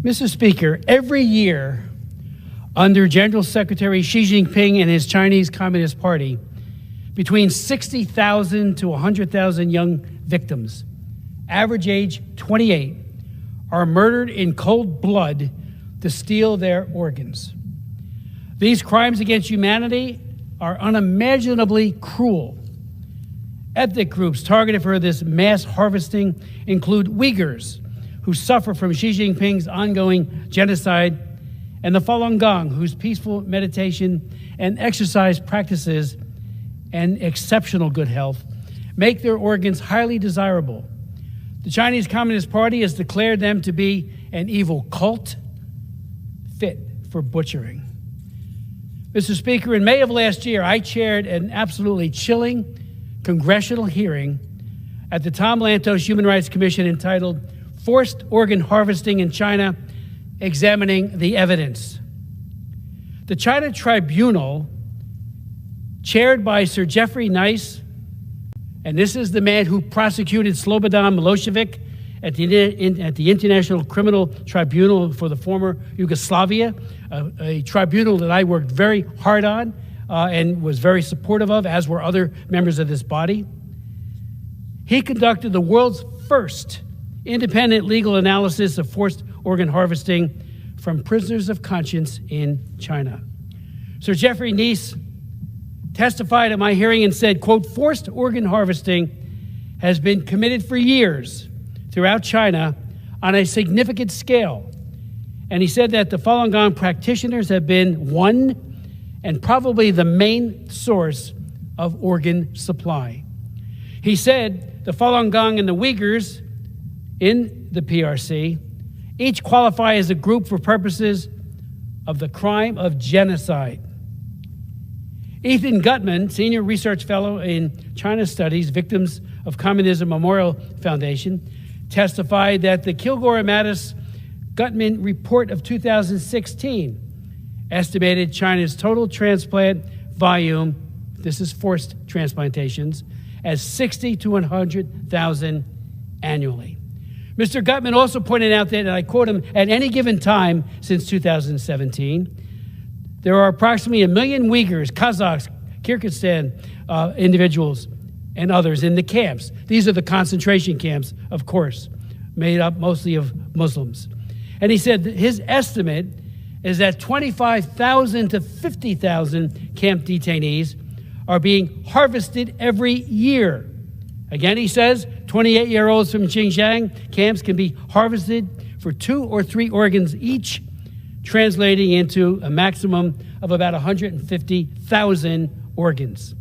Mr. Speaker, every year under General Secretary Xi Jinping and his Chinese Communist Party, between 60,000 to 100,000 young victims, average age 28, are murdered in cold blood to steal their organs. These crimes against humanity are unimaginably cruel. Ethnic groups targeted for this mass harvesting include Uyghurs, who suffer from Xi Jinping's ongoing genocide, and the Falungon, whose peaceful meditation and exercise practices and exceptional good health make their organs highly desirable. The Chinese Communist Party has declared them to be an evil cult fit for butchering. Mr. Speaker, in May of last year, I chaired an absolutely chilling congressional hearing at the Tom Lantos Human Rights Commission entitled Forced Organ Harvesting in China, Examining the Evidence. The China Tribunal, chaired by Sir Jeffrey Nice, and this is the man who prosecuted Slobodan Milosevic at the International Criminal Tribunal for the former Yugoslavia, a tribunal that I worked very hard on and was very supportive of, as were other members of this body. He conducted the world's first independent legal analysis of forced organ harvesting from prisoners of conscience in China. Sir Jeffrey Nice testified at my hearing and said, quote, forced organ harvesting has been committed for years throughout China on a significant scale. And he said that the Falun Gong practitioners have been one and probably the main source of organ supply. He said the Falun Gong and the Uyghurs in the PRC each qualify as a group for purposes of the crime of genocide. Ethan Gutman, Senior Research Fellow in China Studies, Victims of Communism Memorial Foundation, testified that the Kilgore-Mattis-Gutman report of 2016 estimated China's total transplant volume, this is forced transplantations, as 60 to 100,000 annually. Mr. Gutman also pointed out that, and I quote him, at any given time since 2017, there are approximately 1 million Uyghurs, Kazakhs, Kyrgyzstan individuals, and others in the camps. These are the concentration camps, of course, made up mostly of Muslims. And he said that his estimate is that 25,000 to 50,000 camp detainees are being harvested every year. Again, he says 28-year-olds from Xinjiang camps can be harvested for 2 or 3 organs each, translating into a maximum of about 150,000 organs.